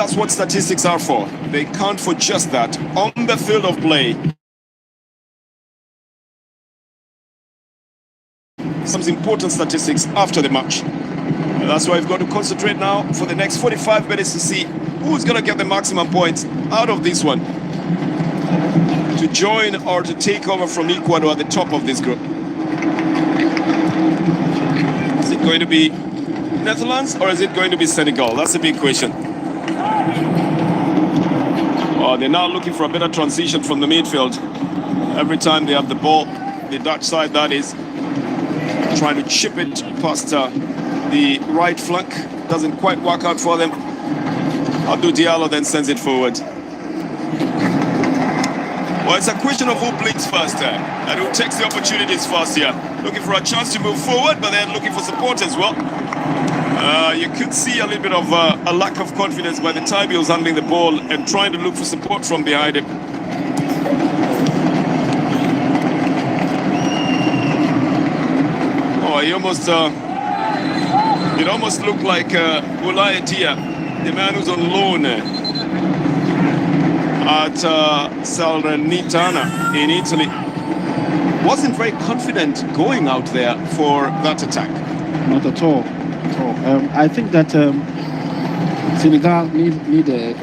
that's what statistics are for. They count for just that. On the field of play, some important statistics after the match. And that's why we've got to concentrate now for the next 45 minutes to see who's going to get the maximum points out of this one, to join or to take over from Ecuador at the top of this group. Is it going to be Netherlands or is it going to be Senegal? That's a big question. Oh, they're now looking for a better transition from the midfield. Every time they have the ball, the Dutch side that is, trying to chip it past the right flank. Doesn't quite work out for them. Abdou Diallo then sends it forward. Well, it's a question of who blinks first and who takes the opportunities first here. Looking for a chance to move forward, but then looking for support as well. You could see a little bit of a lack of confidence by the time he was handling the ball and trying to look for support from behind him. Oh, he almost, it almost looked like Boulaye Dia, the man who's on loan at Salernitana in Italy. Wasn't very confident going out there for that attack. Not at all. I think that Senegal need a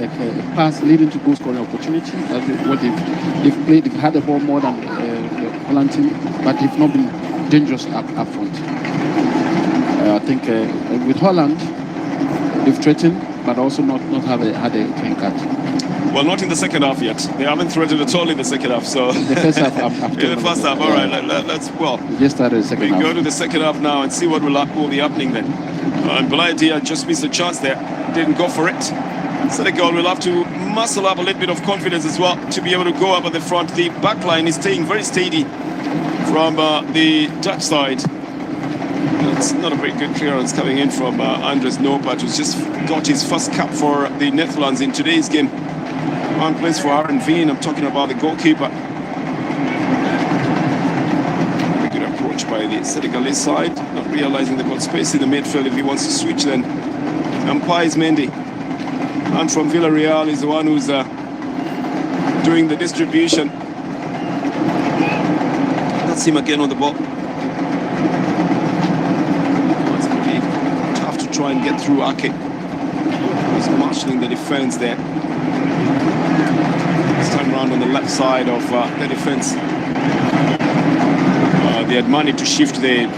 pass leading to goal scoring opportunity. That's what they've played. They've had the ball more than the Holland team, but they've not been dangerous up front. I think with Holland, they've threatened, but also not had a clean cut. Well, not in the second half yet. They haven't threatened at all in the second half. So the first half, in the first half, all right. Let's we just started the second half. We go to the second half now and see what will be happening then. And Boulaye Dia just missed a chance there. Didn't go for it. Senegal will have to muscle up a little bit of confidence as well to be able to go up at the front. The back line is staying very steady from the Dutch side. It's not a very good clearance coming in from Andres Noppert, who's just got his first cap for the Netherlands in today's game. One place for Aaron Veen. I'm talking about the goalkeeper. Very good approach by the Senegalese side, not realizing they've got space in the midfield. If he wants to switch, then Ampais Mendy, and from Villarreal, is the one who's doing the distribution. That's him again on the ball. It's going to be tough to try and get through Ake. He's marshalling the defense there. This time around on the left side of the defense. They had managed to shift the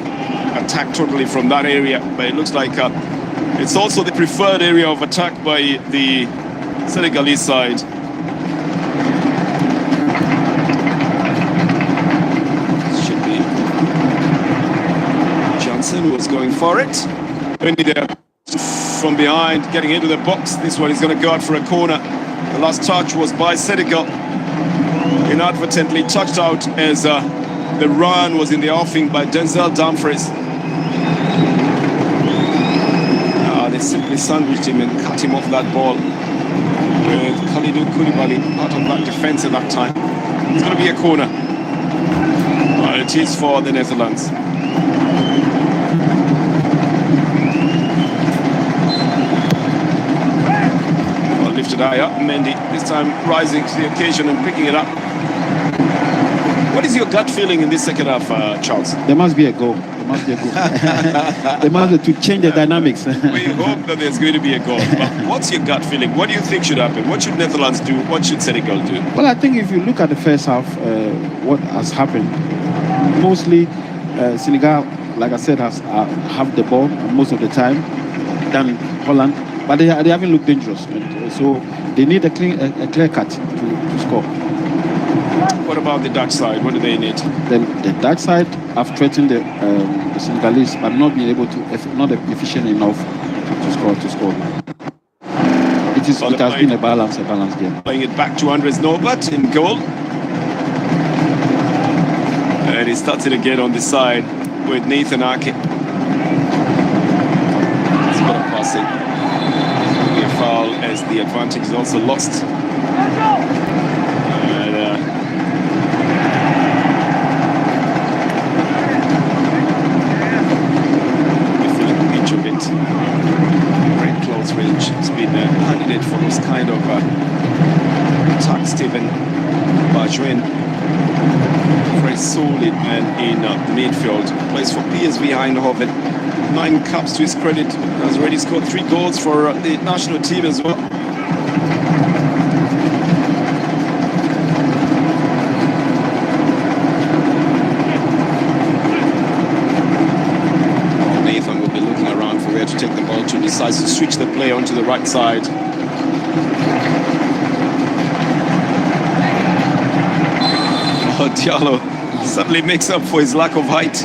attack totally from that area, but it looks like it's also the preferred area of attack by the Senegalese side. Should be Johnson who was going for it. Mendy there from behind, getting into the box. This one is going to go out for a corner. The last touch was by Senegal. Inadvertently touched out as the run was in the offing by Denzel Dumfries. They simply sandwiched him and cut him off that ball with Kalidou Koulibaly out of that defense at that time. It's going to be a corner. Well, it is for the Netherlands. Well, lifted high up, Mendy this time rising to the occasion and picking it up. What is your gut feeling in this second half, Charles? There must be a goal. There must be a goal. They must to change the dynamics. We hope that there's going to be a goal. But what's your gut feeling? What do you think should happen? What should Netherlands do? What should Senegal do? Well, I think if you look at the first half, what has happened, mostly Senegal, like I said, has have the ball most of the time than Holland, but they haven't looked dangerous. And so they need a clear cut to score. What about the Dutch side? What do they need? The Dutch side have threatened the Senegalese, but not been able to, not efficient enough to score. It has been a balanced game. Playing it back to Andres Noppert in goal. And he starts it again on the side with Nathan Ake. It's a bit of passing. A foul as the advantage is also lost. Very close range. It's been handed for This kind of attack, Stephen Bajouen, very solid man in the midfield. Plays for PSV Eindhoven. 9 caps to his credit. Has already scored 3 goals for the national team as well. Nathan will be looking around for where to take the ball to. Decides to switch the play onto the right side. Diallo suddenly makes up for his lack of height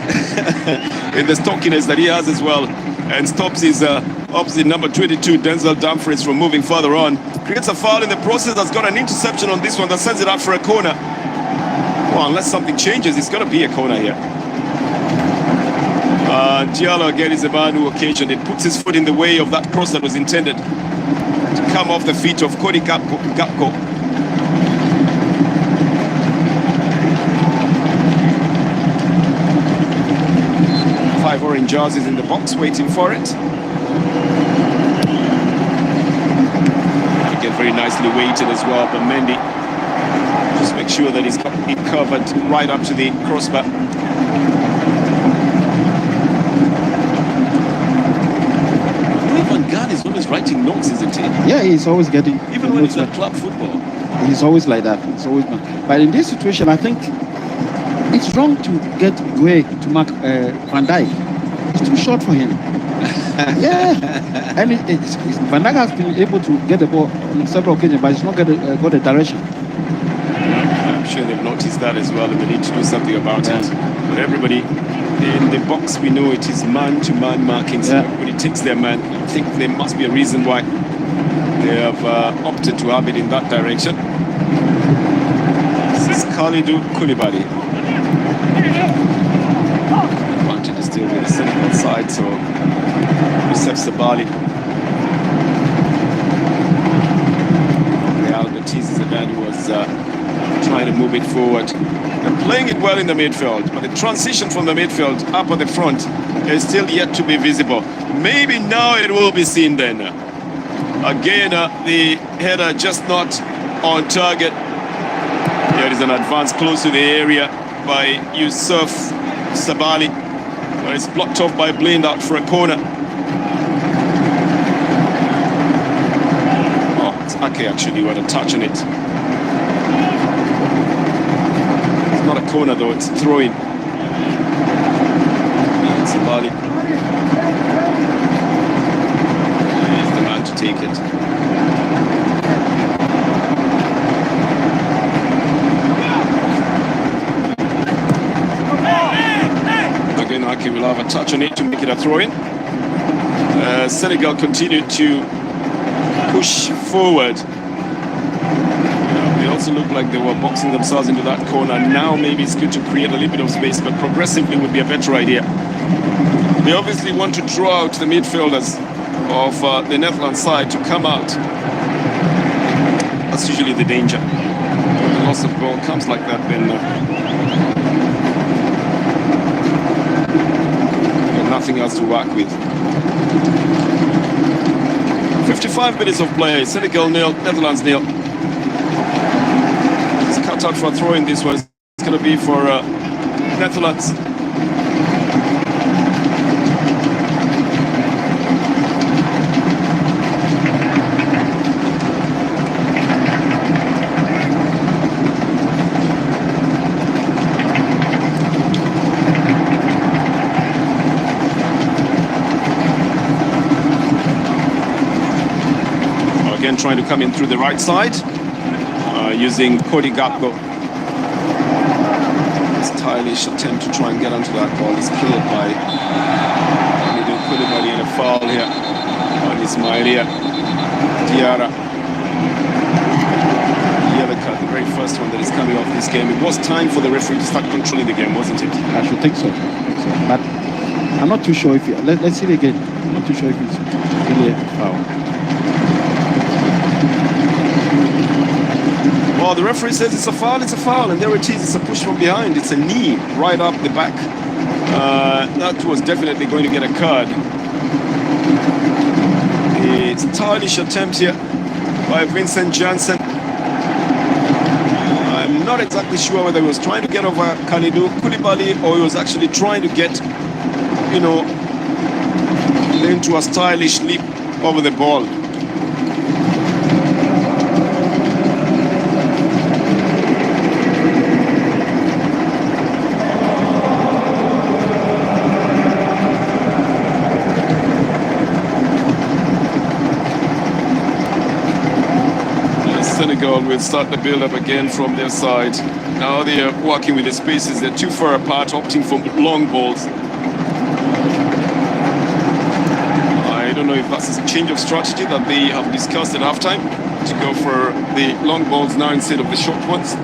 in the stockiness that he has as well, and stops his opposite number 22 Denzel Dumfries from moving further on. Creates a foul in the process. Has got an interception on this one that sends it out for a corner. Well, unless something changes, it's going to be a corner here. Diallo again is the man who occasioned it. Puts his foot in the way of that cross that was intended to come off the feet of Cody Gakpo. 5 orange jerseys in the box waiting for it. Again, very nicely weighted as well, but Mendy just make sure that he's got it covered right up to the crossbar. Van Gaal is always writing notes, isn't he? Yeah, he's always getting. Even when it's at club football. He's always like that. It's always. But in this situation, I think it's wrong to get Gueye to mark Van Dijk. It's too short for him. Yeah, and Van Dijk has been able to get the ball on several occasions, but he's not got a direction. I'm sure they've noticed that as well, and they need to do something about it. But everybody in the box, we know it is man-to-man marking, so everybody takes their man. I think there must be a reason why they have opted to have it in that direction. This is Kalidou Koulibaly. Advantage is still with the Senegal side, so Youssef Sabali. Real Betis is the man who was trying to move it forward. They're playing it well in the midfield, but the transition from the midfield up at the front is still yet to be visible. Maybe now it will be seen then. Again, the header just not on target. There is an advance close to the area by Youssef Sabali, but it's blocked off by Blind out for a corner. Oh, it's Ake actually who had a touch on it. It's not a corner though, it's a throw-in. Sabali is the man to take it. Ake will have a touch on it to make it a throw-in. Senegal continued to push forward. They also looked like they were boxing themselves into that corner. Now maybe it's good to create a little bit of space, but progressively would be a better idea. They obviously want to draw out the midfielders of the Netherlands side to come out. That's usually the danger. When the loss of ball comes like that, then nothing else to work with. 55 minutes of play. Senegal 0, Netherlands 0. It's cut out for a throw in this one. It's going to be for Netherlands. Trying to come in through the right side using Cody Gakpo. Stylish attempt to try and get onto that ball is cleared by Koulibaly, in a foul here on Ismailia Diarra. Yellow card, the very first one that is coming off this game. It was time for the referee to start controlling the game, wasn't it? I should think so. But I'm not too sure if let's see it again. I'm not too sure if it's really a foul. Well, the referee says it's a foul, and there it is. It's a push from behind. It's a knee right up the back. That was definitely going to get a card. It's a stylish attempt here by Vincent Johnson. I'm not exactly sure whether he was trying to get over Kalidou Koulibaly or he was actually trying to get, you know, into a stylish leap over the ball. Senegal will start the build-up again from their side. Now they are working with the spaces. They're too far apart, opting for long balls. I don't know if that's a change of strategy that they have discussed at halftime, to go for the long balls now instead of the short ones.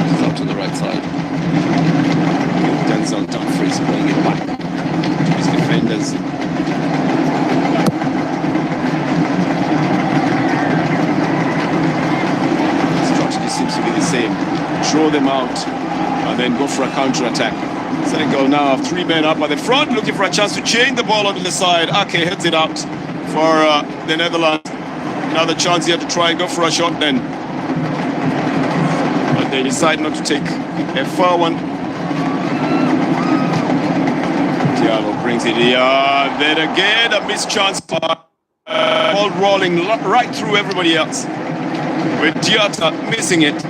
It's up to the right side. Denzel Dumfries playing it back to his defenders. Seems to be the same. Throw them out and then go for a counter-attack. Senegal now have 3 men up at the front, looking for a chance to change the ball onto the side. Ake heads it out for the Netherlands. Another chance here to try and go for a shot then. But they decide not to take a far one. Diallo brings it here. Then again, a missed chance. Ball rolling right through everybody else, with Diatta missing it.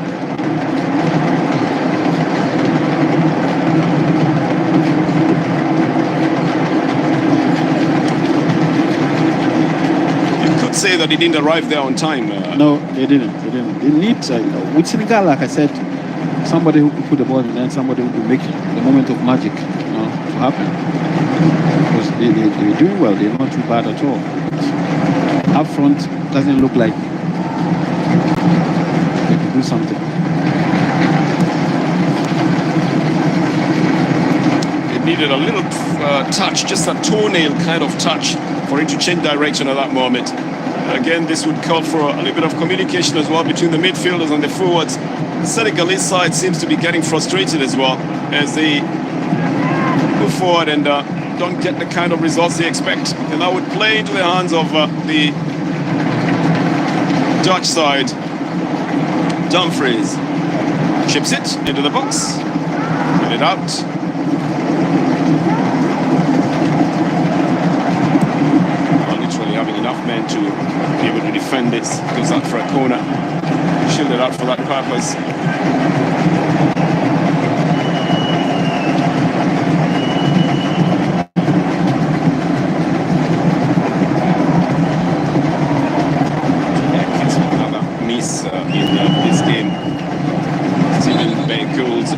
You could say that he didn't arrive there on time. No, they didn't. They need, with Senegal, like I said, somebody who could put the ball in and somebody who could make the moment of magic, to happen. Because they're doing well. They're not too bad at all. Up front doesn't look like do something. It needed a little touch, just a toenail kind of touch, for it to change direction at that moment. Again, this would call for a little bit of communication as well between the midfielders and the forwards. The Senegalese side seems to be getting frustrated as well as they move forward and don't get the kind of results they expect. And that would play into the hands of the Dutch side. Dumfries chips it into the box, get it out. Well, literally having enough men to be able to defend this. Goes out for a corner, shielded out for that purpose.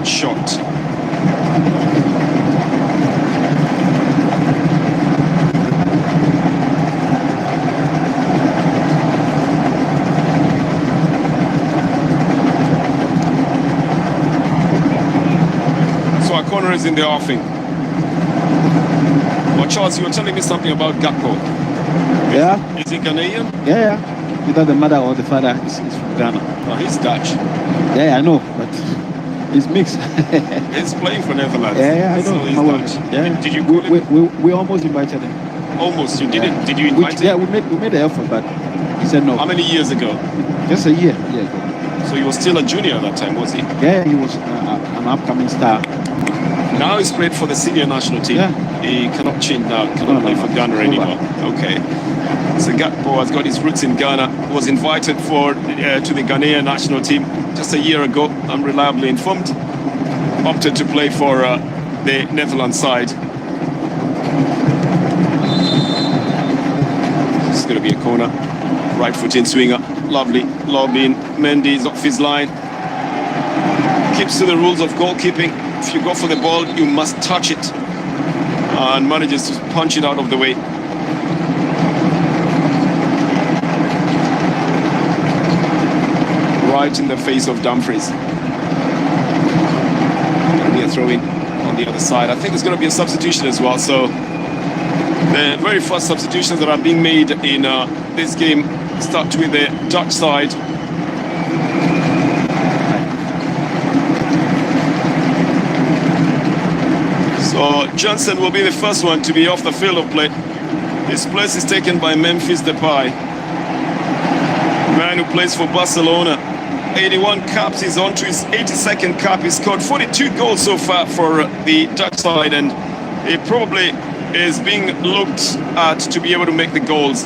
Shot. So a corner is in the offing. Well, Charles, you were telling me something about Gakpo. Yeah. Is he Ghanaian? Yeah. Either the mother or the father is from Ghana. Oh, he's Dutch. Yeah, I know, but it's mixed. He's playing for Netherlands. Yeah, I know. So he's Dutch. Yeah. Did you call him? We almost invited him. Almost, you didn't? Did you invite him? Yeah, we made the effort, but he said no. How many years ago? Just a year ago. So he was still a junior at that time, was he? Yeah, he was an upcoming star. Now he's played for the senior national team. Yeah. He cannot change now, cannot play for Ghana anymore. Okay. So Gakpo has got his roots in Ghana, was invited to the Ghanaian national team just a year ago, I'm reliably informed. Opted to play for the Netherlands side. This is going to be a corner. Right foot in swinger. Lovely lob in. Mendy's off his line. Keeps to the rules of goalkeeping. If you go for the ball, you must touch it. And manages to punch it out of the way. Right in the face of Dumfries. Going to be a throw-in on the other side. I think there's going to be a substitution as well. So the very first substitutions that are being made in this game start with the Dutch side. So Johnson will be the first one to be off the field of play. His place is taken by Memphis Depay, man who plays for Barcelona. 81 caps, he's on to his 82nd cap. He scored 42 goals so far for the Dutch side, and he probably is being looked at to be able to make the goals.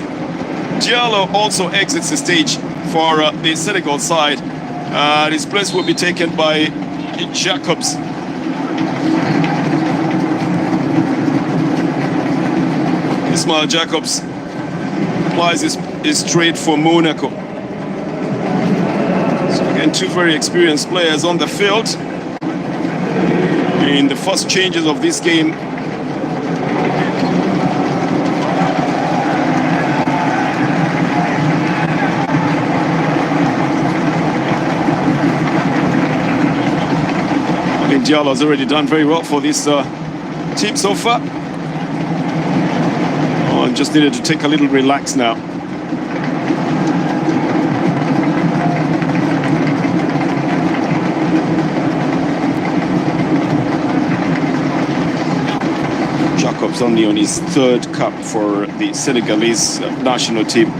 Diallo also exits the stage for the Senegal side. His place will be taken by Jacobs. Ismail Jacobs applies his trade for Monaco. So again, two very experienced players on the field. In the first changes of this game, Diallo has already done very well for this team so far. Oh, just needed to take a little relax now. Jacobs only on his third cap for the Senegalese national team.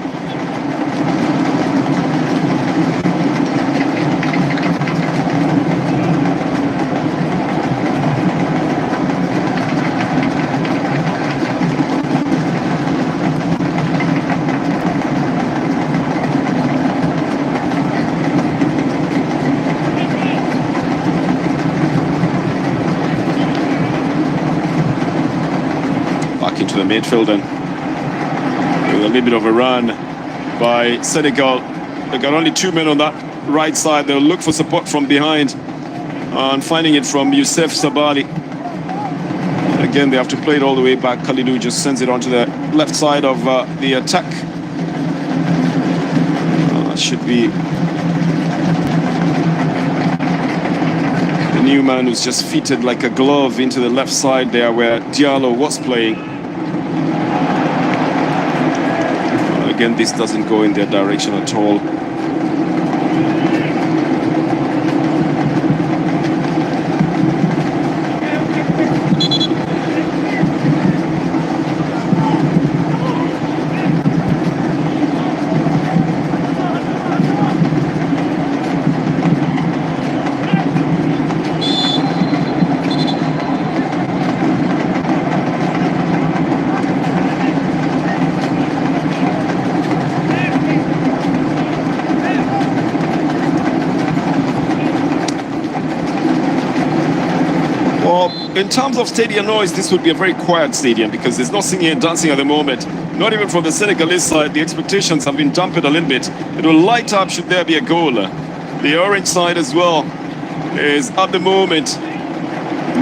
Into the midfield, and with a little bit of a run by Senegal. They got only two men on that right side. They'll look for support from behind, and finding it from Youssef Sabali. Again, they have to play it all the way back. Kalidou just sends it onto the left side of the attack. Should be the new man who's just fitted like a glove into the left side there where Diallo was playing. Again, this doesn't go in their direction at all. In terms of stadium noise, this would be a very quiet stadium because there's no singing and dancing at the moment. Not even from the Senegalese side. The expectations have been dampened a little bit. It will light up should there be a goal. The orange side as well is at the moment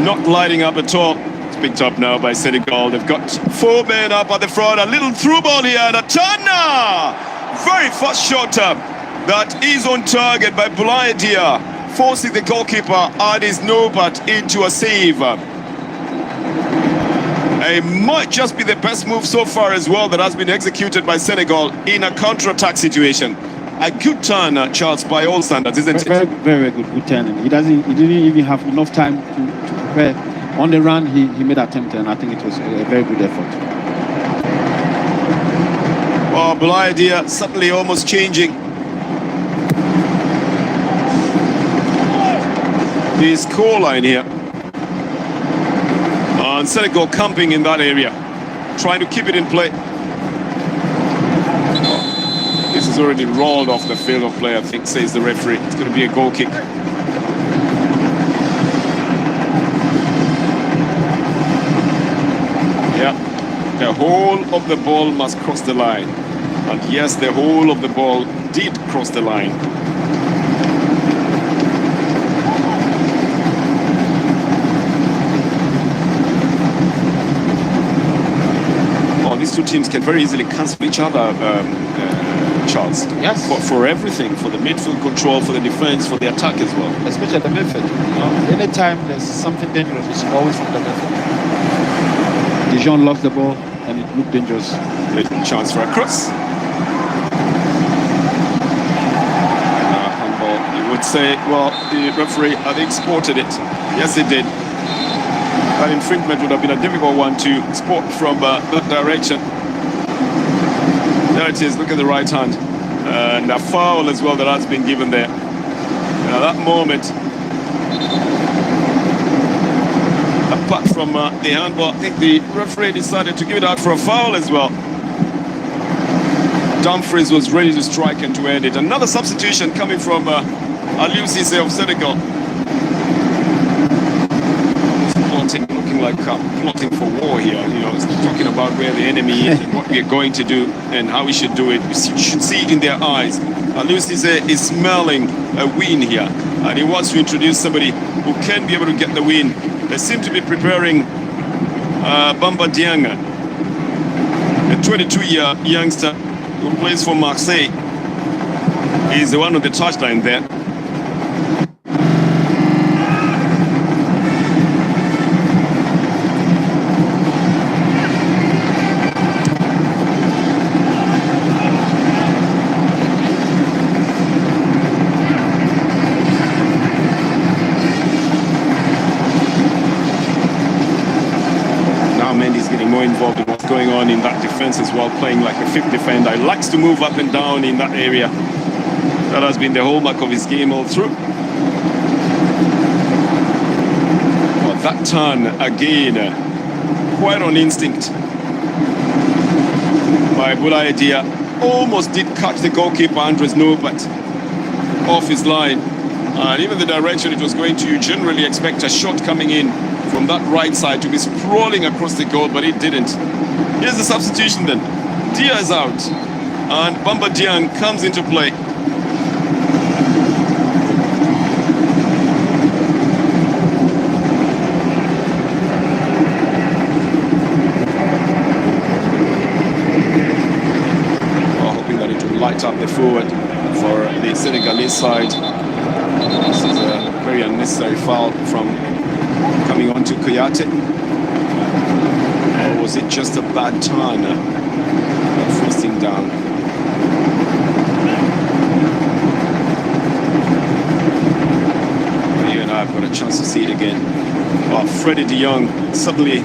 not lighting up at all. It's picked up now by Senegal. They've got four men up at the front. A little through ball here and a turner! Very fast shot that is on target by Boulaye Dia, forcing the goalkeeper Adis Nobat into a save. It might just be the best move so far as well that has been executed by Senegal in a counter-attack situation. A good turn, Charles, by all standards, isn't it? Very, very good turn. He didn't even have enough time to prepare. On the run, he made an attempt, and I think it was a very good effort. Well, Boulaye Dia suddenly almost changing the scoreline here. And Senegal camping in that area, trying to keep it in play. This is already rolled off the field of play, I think, says the referee. It's going to be a goal kick. Yeah, the whole of the ball must cross the line. And yes, the whole of the ball did cross the line. These two teams can very easily cancel each other, Charles. Yes. For everything, for the midfield control, for the defense, for the attack as well. Especially the midfield. Anytime there's something dangerous, it's always from the midfield. Dijon lost the ball and it looked dangerous. Little chance for a cross. Handball, you would say, well, the referee, I think, spotted it. Yes, it did. That infringement would have been a difficult one to spot from that direction. There it is, look at the right hand. And a foul as well that has been given there. At that moment, apart from the handball, I think the referee decided to give it out for a foul as well. Dumfries was ready to strike and to end it. Another substitution coming from Aliou Cissé of Senegal. Looking like plotting for war here. You know, it's talking about where the enemy is and what we are going to do and how we should do it. You should see it in their eyes. Aliou Cissé is smelling a win here, and he wants to introduce somebody who can be able to get the win. They seem to be preparing Bamba Dieng, a 22-year youngster who plays for Marseille. He's the one on the touchline there. Involved in what's going on in that defense as well, playing like a fifth defender. He likes to move up and down in that area. That has been the hallmark of his game all through. Well, that turn again, quite on instinct by Boulaye Dia. Almost did catch the goalkeeper Andres No, but off his line. And even the direction it was going to, you generally expect a shot coming in from that right side to be sprawling across the goal, but it didn't. Here's the substitution then. Dia is out, and Bamba Dieng comes into play. Hoping that it will light up the forward for the Senegalese side. This is a very unnecessary foul from coming on to Kouyaté. Or was it just a bad turn? Forcing down. You and I have got a chance to see it again. Oh, Freddie de Jong suddenly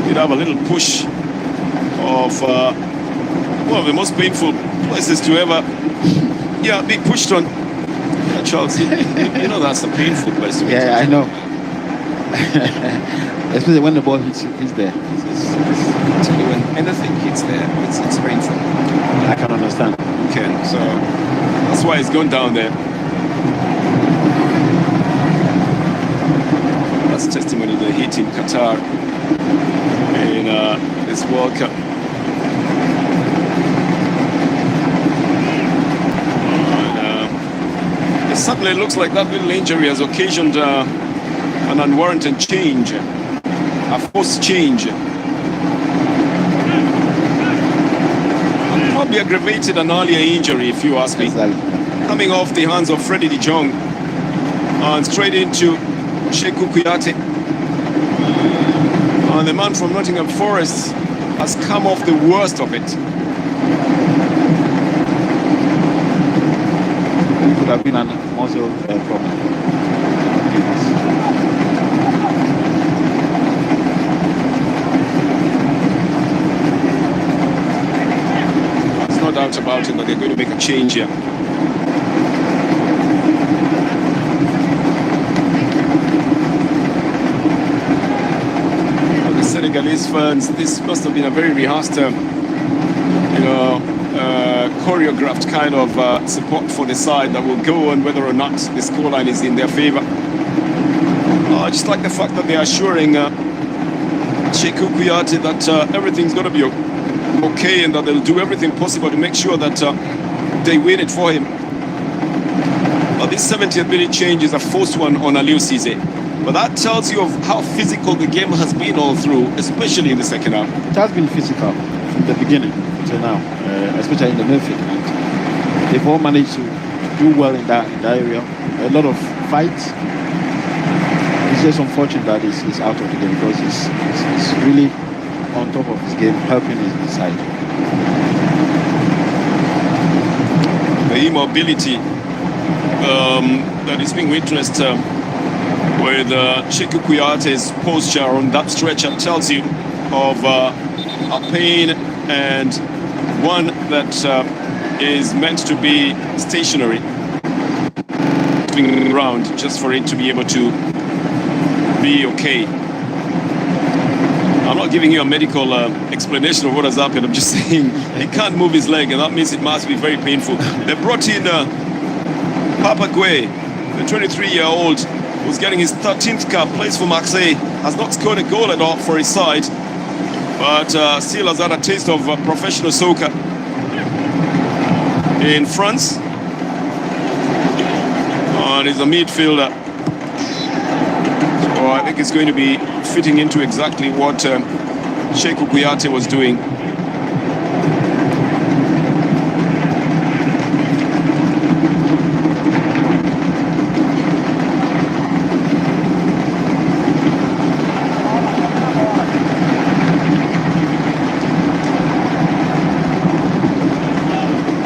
did have a little push of one of the most painful places to ever be pushed on. Yeah, Charles, you know that's a painful place to be. Yeah, I know. Especially when the ball hits there. I tell you, when anything hits there, it's painful. I can understand. Okay, so that's why it's gone down there. That's testimony to the heat in Qatar in this World Cup. And, it suddenly looks like that little injury has occasioned an unwarranted change, a forced change. Probably aggravated an earlier injury, if you ask me. Coming off the hands of Freddie de Jong and straight into Cheikhou Kouyaté. And the man from Nottingham Forest has come off the worst of it. It could have been a muscle problem. No doubt about it that they're going to make a change here. For the Senegalese fans, this must have been a very rehearsed, choreographed kind of support for the side that will go on whether or not the scoreline is in their favor. Just like the fact that they are assuring Cheikhou Kouyaté that everything's going to be okay and that they'll do everything possible to make sure that they win it for him. This 70th minute change is a forced one on Aliou Cissé. But that tells you of how physical the game has been all through, especially in the second half. It has been physical from the beginning to now, especially in the midfield. And they've all managed to do well in that area. A lot of fights. It's just unfortunate that he's out of the game because he's really on top of his game, helping his side. The immobility that is being witnessed with Cheikhou Kouyaté's posture on that stretcher tells you of a pain and one that is meant to be stationary, moving around just for it to be able to be okay. I'm not giving you a medical explanation of what has happened. I'm just saying he can't move his leg, and that means it must be very painful. They brought in Papa Gueye, the 23-year-old, who's getting his 13th cap, plays for Marseille, has not scored a goal at all for his side, but still has had a taste of professional soccer in France. And he's a midfielder. So I think it's going to be fitting into exactly what Cheikhou Kouyaté was doing.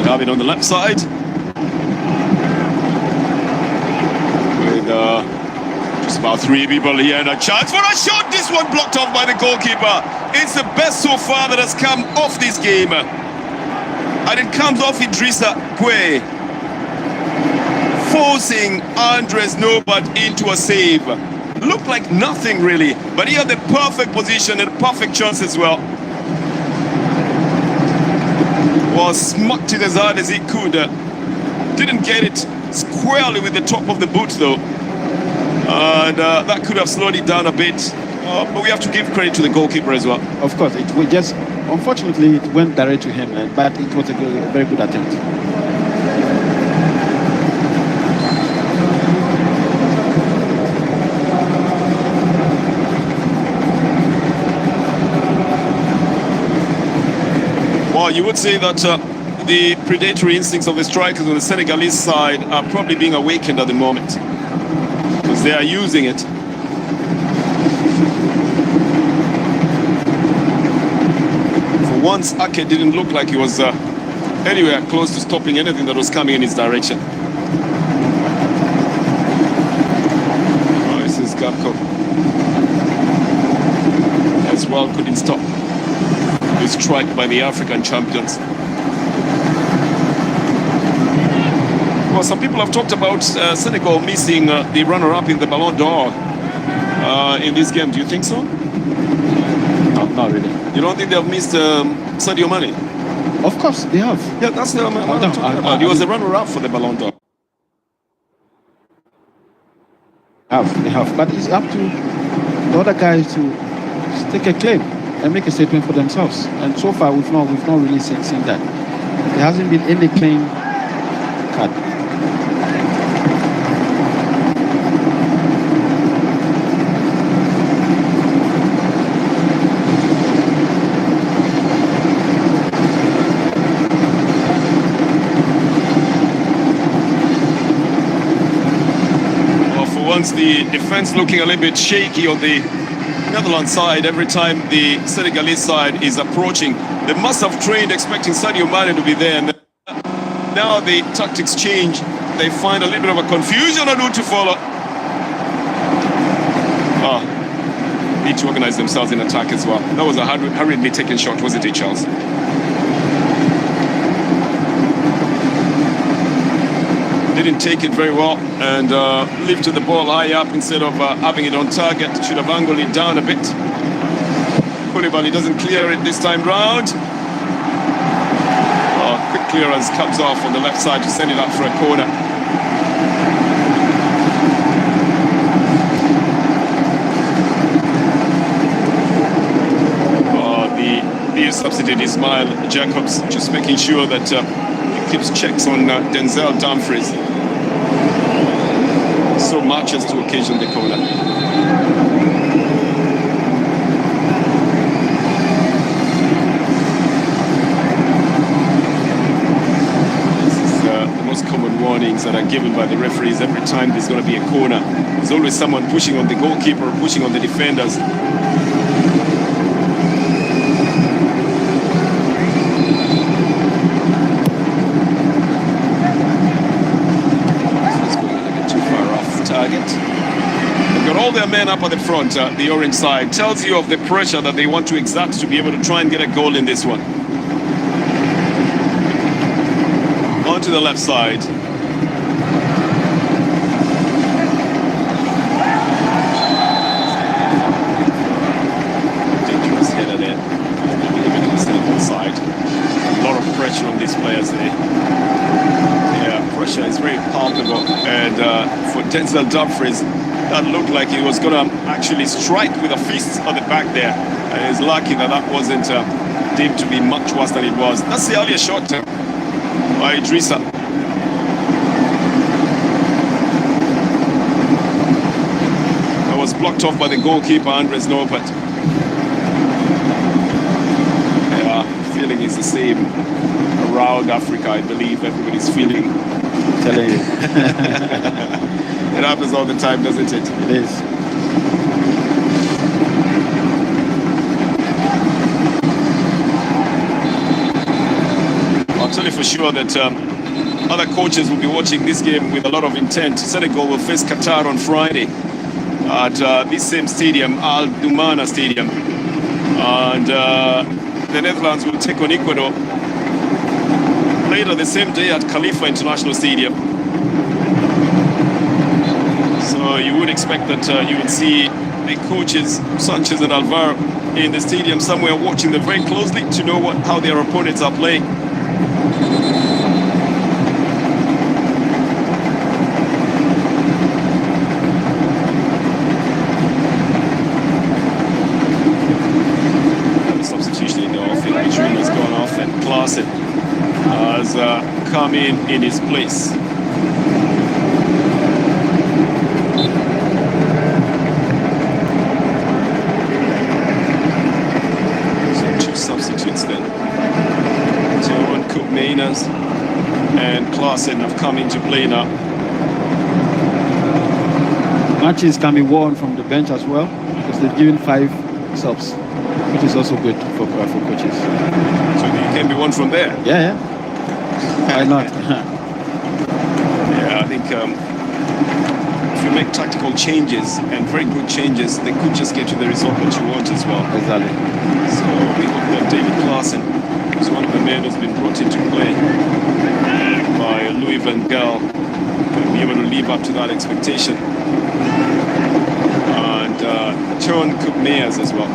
David on the left side with just about 3 people here, and a chance for a shot. This one blocked off by the goalkeeper. It's the best so far that has come off this game, and it comes off Idrissa Gueye, forcing Andres Nobat into a save. Looked like nothing really, but he had the perfect position and perfect chance as well. Was smacked it as hard as he could. Didn't get it squarely with the top of the boot though. And that could have slowed it down a bit. But we have to give credit to the goalkeeper as well. Of course, unfortunately, it went direct to him, but it was a very good attempt. Well, you would say that the predatory instincts of the strikers on the Senegalese side are probably being awakened at the moment, because they are using it. For once, Ake didn't look like he was anywhere close to stopping anything that was coming in his direction. Oh, this is Gakpo. As well couldn't stop the strike by the African champions. Well, some people have talked about Senegal missing the runner-up in the Ballon d'Or in this game. Do you think so? No, not really. You don't think they've missed Sadio Mane? Of course, they have. Yeah, that's the man I'm talking about. He was the runner-up for the Ballon d'Or. They have. But it's up to the other guys to take a claim and make a statement for themselves. And so far, we've not really seen that. There hasn't been any claim card. Well, for once, the defense looking a little bit shaky on the Netherlands side. Every time the Senegalese side is approaching, they must have trained expecting Sadio Mane to be there, and now the tactics change. They find a little bit of a confusion on who to follow. Need to organize themselves in attack as well. That was a hurriedly taken shot, wasn't it, Charles? Didn't take it very well, and lifted the ball high up instead of having it on target. Should have angled it down a bit. Koulibaly doesn't clear it this time round. Quick clearance comes off on the left side to send it up for a corner. The substitute Ismail Jacobs just making sure that he keeps checks on Denzel Dumfries. So much as to occasion the corner. This is the most common warnings that are given by the referees every time there's going to be a corner. There's always someone pushing on the goalkeeper, pushing on the defenders. They've got all their men up at the front, the orange side. Tells you of the pressure that they want to exert to be able to try and get a goal in this one. to the left side. Dangerous header there. Senegal side. A lot of pressure on these players there. Yeah, pressure is very palpable. And for Denzel Dumfries, that looked like he was going to actually strike with a fist on the back there. And he's lucky that that wasn't deemed to be much worse than it was. That's the earlier shot by Idrissa. That was blocked off by the goalkeeper, Andres Norbert. Yeah, feeling is the same around Africa, I believe. Everybody's feeling. I'm telling you. It happens all the time, doesn't it? It is. I'll tell you for sure that other coaches will be watching this game with a lot of intent. Senegal will face Qatar on Friday at this same stadium, Al Dumana Stadium. And the Netherlands will take on Ecuador later the same day at Khalifa International Stadium. So you would expect that you would see the coaches, Sanchez and Alvaro, in the stadium somewhere watching them very closely to know how their opponents are playing. Substitution in the offing, Adrian has gone off and Klaassen has come in his place. Substitutes then. Teron Koopmeiners and Klaassen have come into play now. Matches can be won from the bench as well, because they've given 5 subs, which is also good for coaches. So you can be won from there? Yeah. Why not? Yeah, I think if you make tactical changes and very good changes, they could just get you the result that you want as well. Exactly. So we hope that David Klaassen, who's one of the men who's been brought into play by Louis van Gaal, will be able to live up to that expectation. And Teron Koopmeiners as well.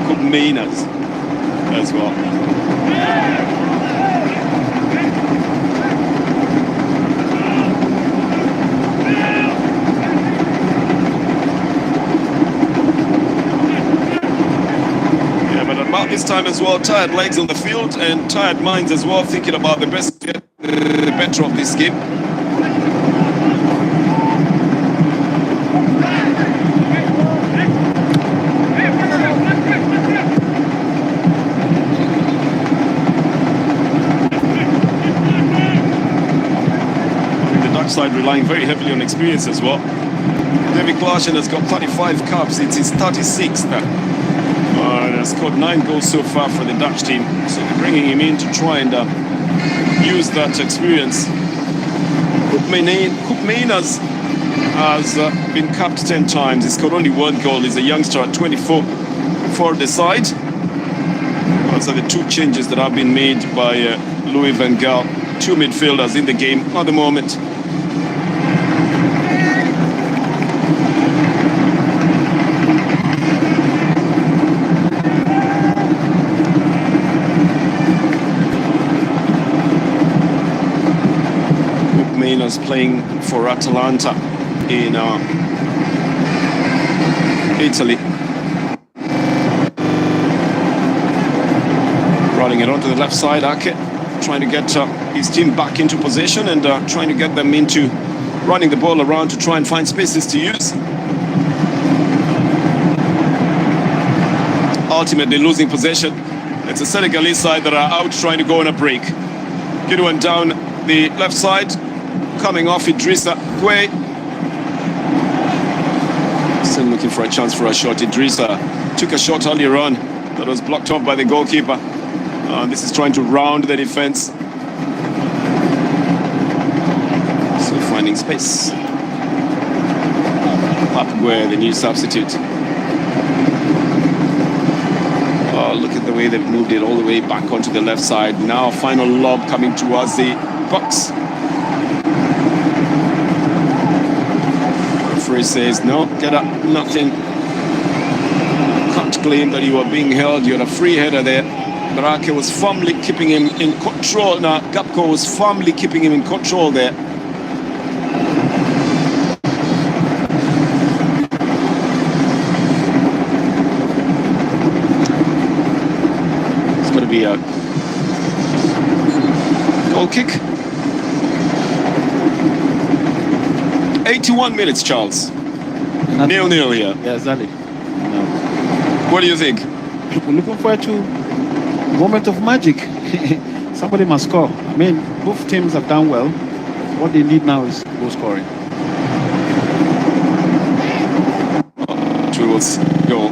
This time as well, tired legs on the field and tired minds as well, thinking about the better of this game. The Dutch side relying very heavily on experience as well. David Klaassen has got 35 caps, it's his 36th now. Has scored 9 goals so far for the Dutch team, so they're bringing him in to try and use that experience. Koopmeiners has been capped 10 times. He scored only 1 goal. He's a youngster at 24 for the side. Those are the 2 changes that have been made by Louis van Gaal. 2 midfielders in the game at the moment. Playing for Atalanta in Italy. Running it onto the left side, Ake, trying to get his team back into position and trying to get them into running the ball around to try and find spaces to use. Ultimately losing possession. It's a Senegalese side that are out trying to go on a break. Good one down the left side. Coming off Idrissa Gueye. Still looking for a chance for a shot. Idrissa took a shot earlier on that was blocked off by the goalkeeper. This is trying to round the defense. So finding space. Pape Gueye, the new substitute. Oh, look at the way they've moved it all the way back onto the left side. Now final lob coming towards the box. referee says, no, get up, nothing. Can't claim that you were being held. You had a free header there. Barake was firmly keeping him in control. Now, Gapco was firmly keeping him in control there. It's going to be a goal kick. 81 minutes, Charles. 0-0 here. Yeah, exactly. What do you think? We're looking forward to a moment of magic. Somebody must score. I mean, both teams have done well. What they need now is goal scoring. Towards goal.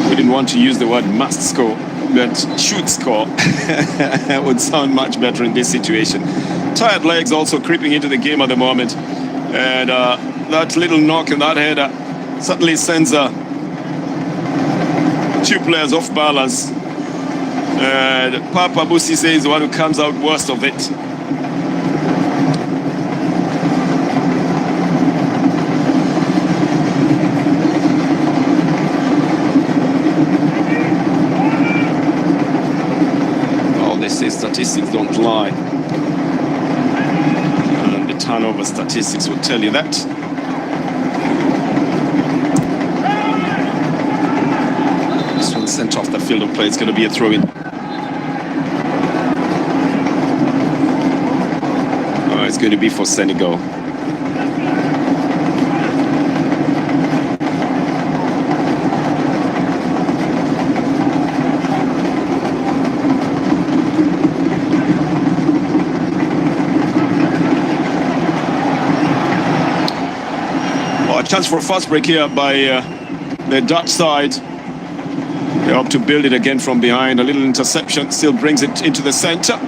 We didn't want to use the word must score, but should score would sound much better in this situation. Tired legs also creeping into the game at the moment, and that little knock in that header certainly sends two players off balance, and Papa Bussi is the one who comes out worst of it. Oh, they say statistics don't lie. Turnover statistics will tell you that. This one sent off the field of play. It's going to be a throw-in. Oh, it's going to be for Senegal. Chance for a fast break here by the Dutch side. They hope to build it again from behind. A little interception still brings it into the center.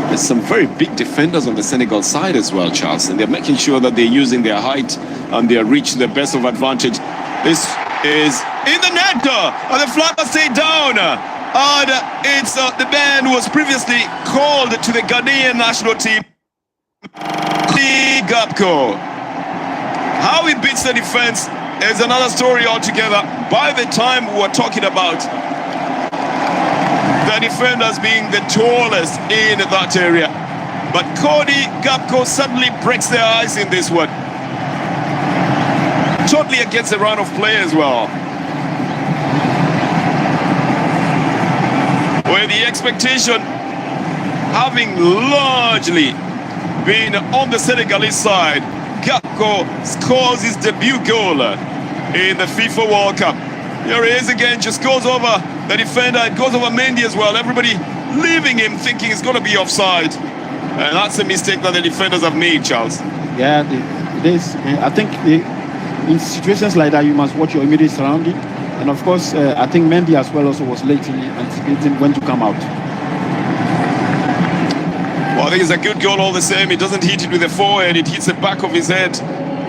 There's some very big defenders on the Senegal side as well, Charles, and they're making sure that they're using their height and their reach to the best of advantage. This is in the net, and the flag has stayed down. And it's the man who was previously called to the Ghanaian national team. Gapco. How he beats the defense is another story altogether. By the time we're talking about the defenders being the tallest in that area, but Cody Gapco suddenly breaks their eyes in this one. Totally against the run of play as well, where the expectation having largely been on the Senegalese side, Gapco scores his debut goal in the FIFA World Cup. Here he is again, just goes over the defender, it goes over Mendy as well. Everybody leaving him thinking it's going to be offside. And that's a mistake that the defenders have made, Charles. Yeah, it is. I think in situations like that, you must watch your immediate surrounding. And of course, I think Mendy as well also was late in anticipating when to come out. Well, I think it's a good goal all the same. He doesn't hit it with the forehead, it hits the back of his head.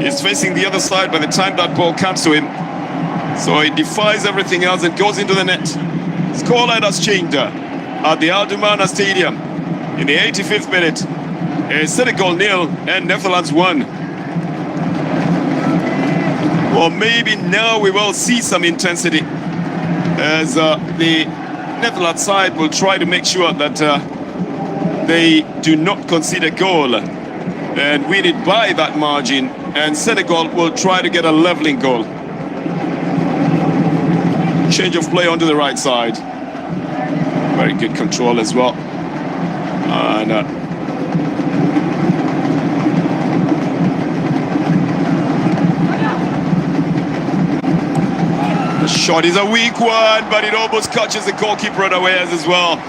He's facing the other side by the time that ball comes to him. So it defies everything else and goes into the net. Scoreline has changed at the Al Dumana Stadium in the 85th minute. Senegal 0 and Netherlands 1. Well, maybe now we will see some intensity as the Netherlands side will try to make sure that they do not concede a goal and win it by that margin, and Senegal will try to get a leveling goal. Change of play onto the right side. Very good control as well. And the shot is a weak one, but it almost catches the goalkeeper unawares as well.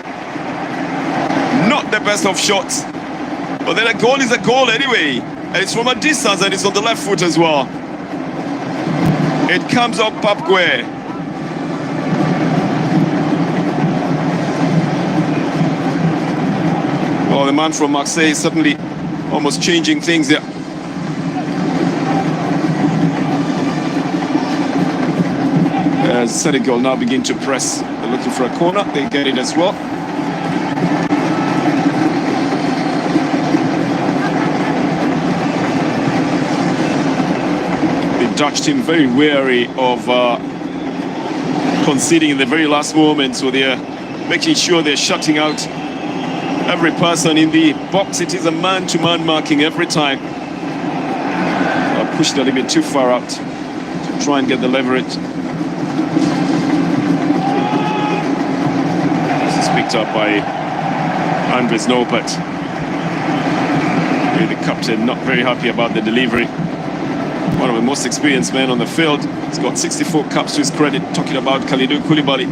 Not the best of shots, but then a goal is a goal anyway, and it's from a distance and it's on the left foot as well. It comes up Papgue. Well, the man from Marseille is suddenly almost changing things there. As Senegal now begin to press, they're looking for a corner, they get it as well. Dutch team very wary of conceding in the very last moment, so they're making sure they're shutting out every person in the box. It is a man-to-man marking every time. Pushed a little bit too far out to try and get the leverage. This is picked up by Andres Nopert. The captain not very happy about the delivery. One of the most experienced men on the field. He's got 64 caps to his credit. Talking about Kalidou Koulibaly.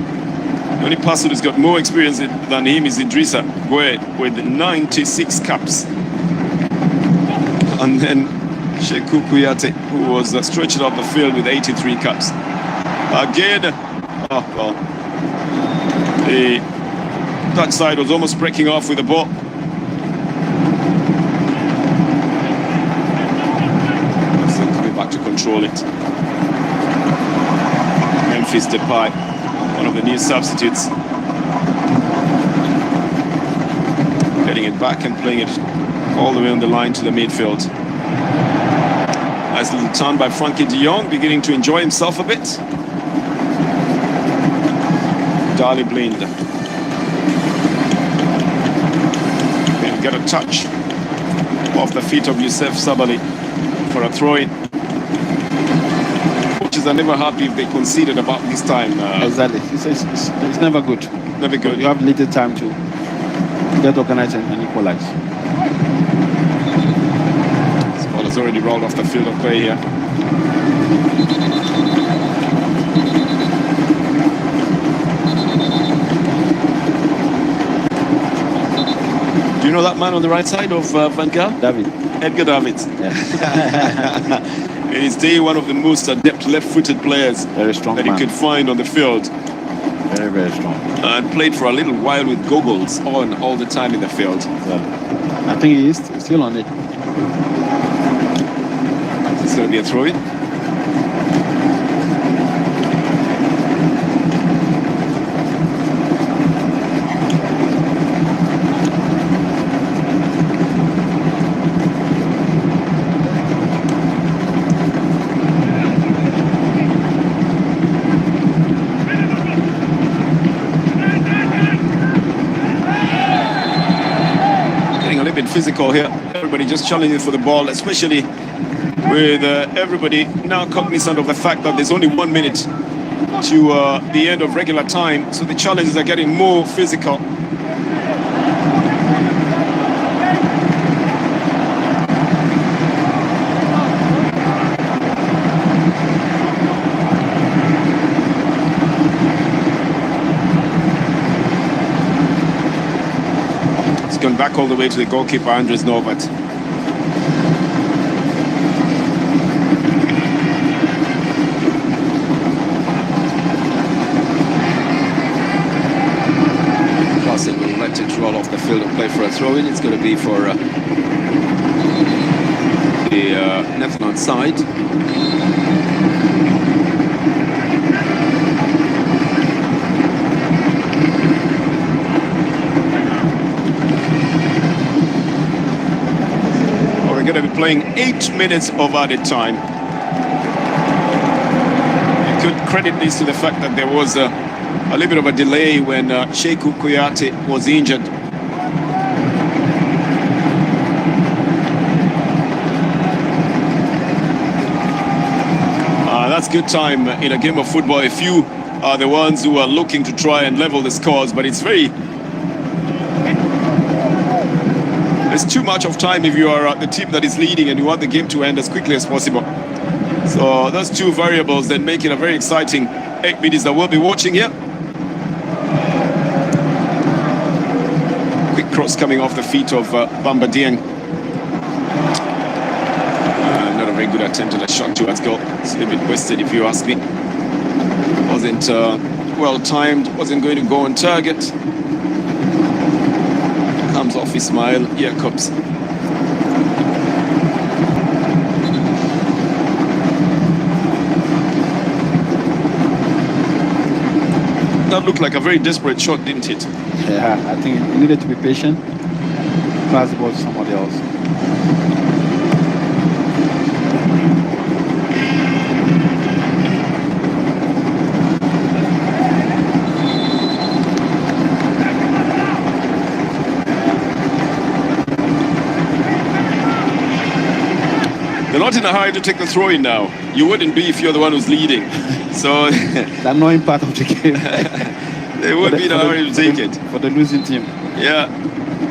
The only person who's got more experience than him is Idrissa Gueye with 96 caps. And then Sekou Kouyaté, who was stretched out the field with 83 caps. Again, the Dutch side was almost breaking off with the ball. To control it. Memphis Depay, one of the new substitutes, getting it back and playing it all the way on the line to the midfield. Nice little turn by Frankie de Jong, beginning to enjoy himself a bit. Dali Blind. Can get a touch off the feet of Youssef Sabaly for a throw-in. Coaches are never happy if they conceded about this time. Exactly. It's never good. Never good. You have little time to get organized and equalize. This ball has already rolled off the field of play here. Do you know that man on the right side of Van Gaal? David. Edgar Davids. Yeah. In his day, one of the most adept left-footed players Very strong that man. you could find on the field. Very, very strong. And played for a little while with goggles on all the time in the field. Yeah. I think he is still on it. It's going to be a throw-in. Physical here, everybody just challenging for the ball, especially with everybody now cognizant of the fact that there's only 1 minute to the end of regular time, so the challenges are getting more physical. Gone back all the way to the goalkeeper, Andres Nopert. Plus it will let it roll off the field and play for a throw-in. It's going to be for the Netherlands side. Going to be playing 8 minutes of added time. You could credit this to the fact that there was a little bit of a delay when Sekou Kouyaté was injured. That's good time in a game of football. A few are the ones who are looking to try and level the scores, but it's very... There's too much of time if you are the team that is leading and you want the game to end as quickly as possible. So those two variables then make it a very exciting 8 minutes that we'll be watching here. Quick cross coming off the feet of Bamba Dieng. Not a very good attempt at a shot towards goal. It's a little bit wasted if you ask me. Wasn't well timed, wasn't going to go on target. Comes off Ismail Jacobs. That looked like a very desperate shot, didn't it? Yeah, I think he needed to be patient. Pass the ball to somebody else. not in a hurry to take the throw in now. You wouldn't be if you're the one who's leading. So The annoying part of the game. they would be in a hurry to take it. For the losing team. Yeah,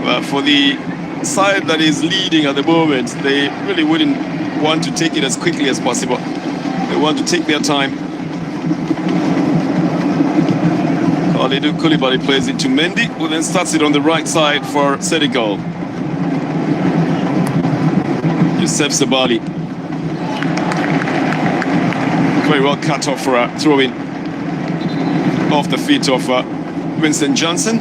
well, for the side that is leading at the moment, they really wouldn't want to take it as quickly as possible. They want to take their time. Khalidou Koulibaly plays it to Mendy, who then starts it on the right side for Senegal. Youssef Sabali. Very well cut off for a throw-in off the feet of Vincent Johnson.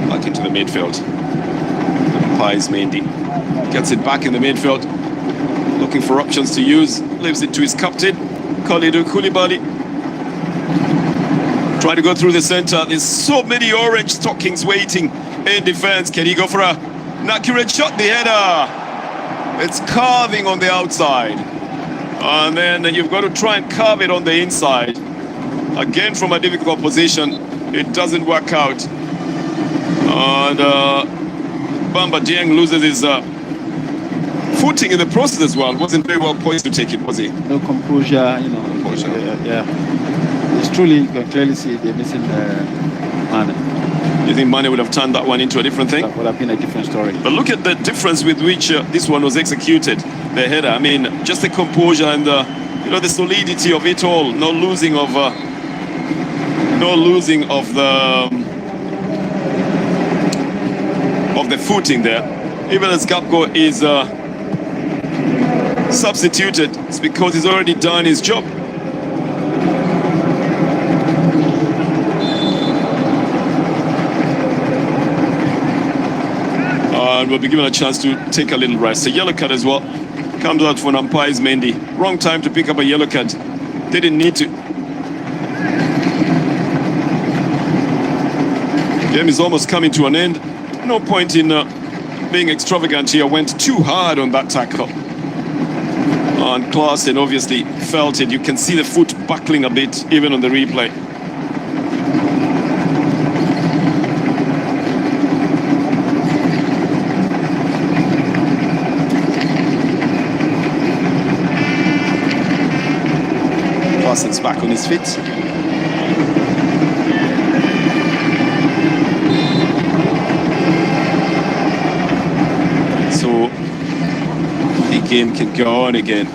Back into the midfield. Pies Mendy gets it back in the midfield, looking for options to use. Leaves it to his captain, Khalidou Koulibaly. Trying to go through the center. There's so many orange stockings waiting in defense. Can he go for an accurate shot? The header. It's carving on the outside. And then you've got to try and carve it on the inside. Again, from a difficult position, it doesn't work out. And Bamba Dieng loses his footing in the process as well. Wasn't very well poised to take it, was he? No composure, you know. Composure. Yeah. It's truly, you can clearly see they're missing Mane. You think Mane would have turned that one into a different thing? That would have been a different story. But look at the difference with which this one was executed. The header. I mean, just the composure and the solidity of it all. No losing of the footing there. Even as Gakpo is substituted, it's because he's already done his job. And we'll be given a chance to take a little rest. A yellow card as well comes out for Pies Mendy. Wrong time to pick up a yellow card. They didn't need to. Game is almost coming to an end. No point in being extravagant here. Went too hard on that tackle. And Klaassen obviously felt it. You can see the foot buckling a bit even on the replay. Klaassen's back on his feet. So the game can go on again.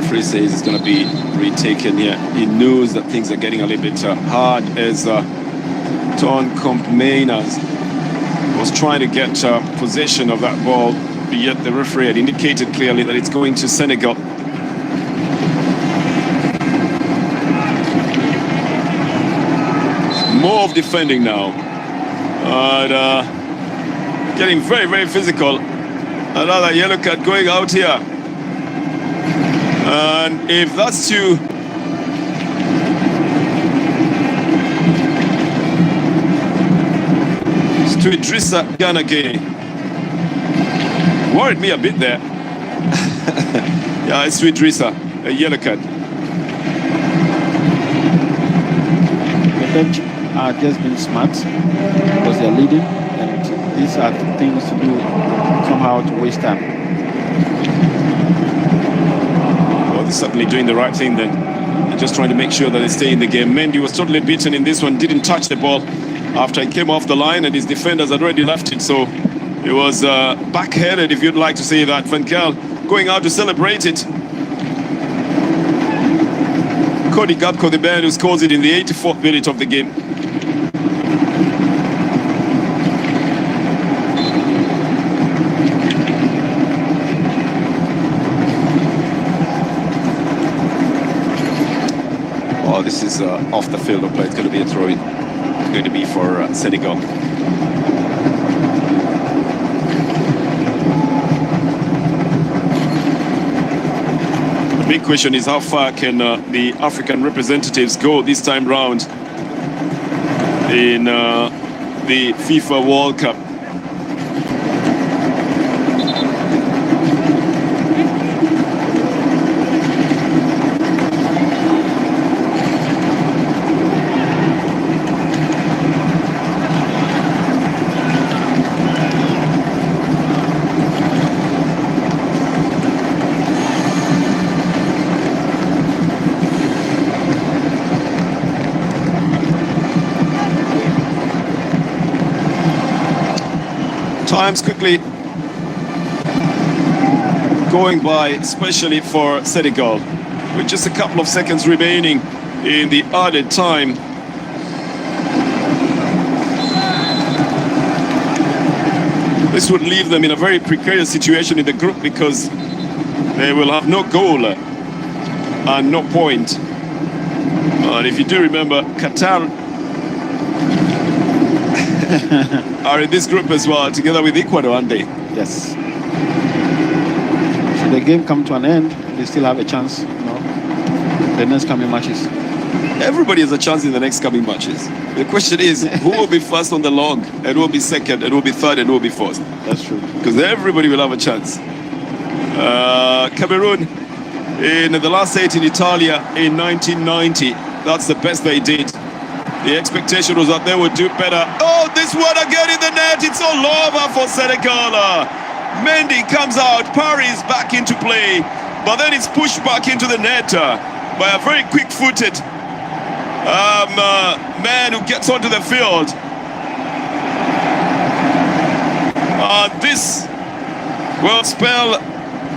He says it's going to be retaken here. He knows that things are getting a little bit hard as Ton Kompmeiners was trying to get possession of that ball, yet the referee had indicated clearly that it's going to Senegal. More of defending now. And getting very, very physical. Another yellow card going out here. And if that's to Idrissa Gana Gueye, worried me a bit there. Yeah, it's to Idrissa, a yellow card. The bench are just being smart because they're leading, and these are things to do somehow to waste time. Certainly doing the right thing then, and just trying to make sure that they stay in the game. Mendy was totally beaten in this one, didn't touch the ball after he came off the line, and his defenders had already left it, so it was backheaded, if you'd like to say that. Van Gaal going out to celebrate it. Cody Gakpo, the man who scores it in the 84th minute of the game. This is off the field of play. It's going to be a throw-in. It's going to be for Senegal. The big question is how far can the African representatives go this time round? in the FIFA World Cup. Time's quickly going by, especially for Senegal, with just a couple of seconds remaining in the added time. This would leave them in a very precarious situation in the group because they will have no goal and no point. And if you do remember, Qatar are in this group as well, together with Ecuador, aren't they? Yes. Should the game come to an end, they still have a chance, the next coming matches. Everybody has a chance in the next coming matches. The question is, who will be first on the log, and who will be second, and who will be third, and who will be fourth? That's true. Because everybody will have a chance. Cameroon, in the last 8 in Italia in 1990, that's the best they did. The expectation was that they would do better. Oh, this one again in the net. It's all over for Senegal. Mendy comes out. Paris back into play. But then it's pushed back into the net by a very quick-footed man who gets onto the field. This will spell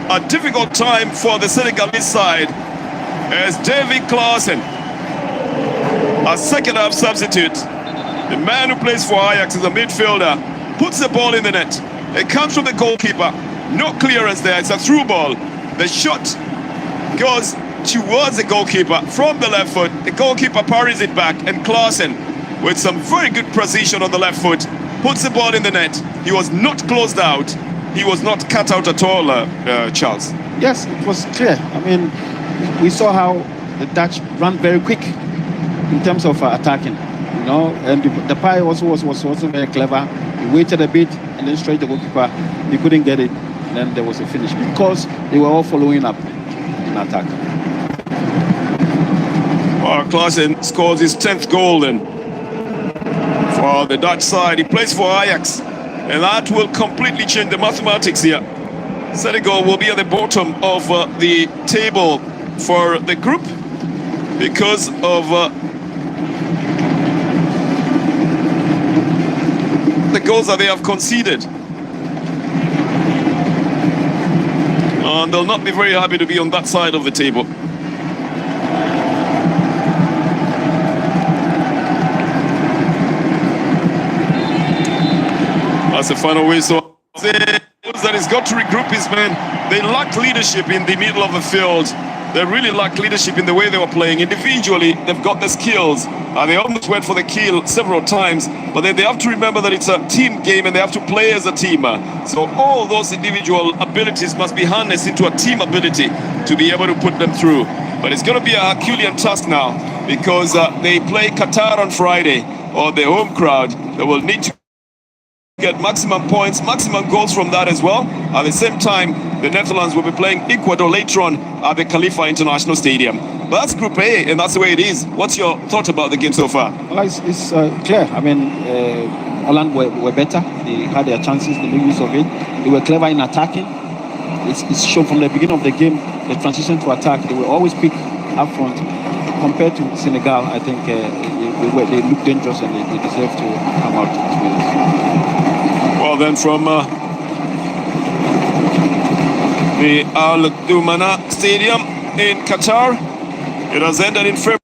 a difficult time for the Senegalese side as David Klaassen, a second-half substitute, the man who plays for Ajax as a midfielder, puts the ball in the net. It comes from the goalkeeper. No clearance there. It's a through ball. The shot goes towards the goalkeeper from the left foot. The goalkeeper parries it back, and Klaassen, with some very good precision on the left foot, puts the ball in the net. He was not closed out. He was not cut out at all, Charles. Yes, it was clear. I mean, we saw how the Dutch ran very quick in terms of attacking, and the Pai also was also very clever. He waited a bit and then straight the goalkeeper. He couldn't get it. And then there was a finish because they were all following up in attack. Well, Klaassen scores his 10th goal then for the Dutch side. He plays for Ajax, and that will completely change the mathematics here. Senegal will be at the bottom of the table for the group because of the goals that they have conceded. And they'll not be very happy to be on that side of the table. That's the final whistle. That he's got to regroup his men. They lacked leadership in the middle of the field. They really lacked leadership in the way they were playing. Individually, they've got the skills. They almost went for the kill several times, but then they have to remember that it's a team game and they have to play as a team. So all those individual abilities must be harnessed into a team ability to be able to put them through. But it's going to be a Herculean task now because they play Qatar on Friday, or the home crowd. They will need to get maximum points, maximum goals from that as well. At the same time, the Netherlands will be playing Ecuador later on at the Khalifa International Stadium. But that's Group A, and that's the way it is. What's your thought about the game so far? Well, it's clear. I mean, Holland were better. They had their chances, they made use of it. They were clever in attacking. It's shown from the beginning of the game, the transition to attack. They were always quick up front. Compared to Senegal, I think they look dangerous and they deserve to come out as winners. Well, then from the Al Dumana Stadium in Qatar, it has ended in February.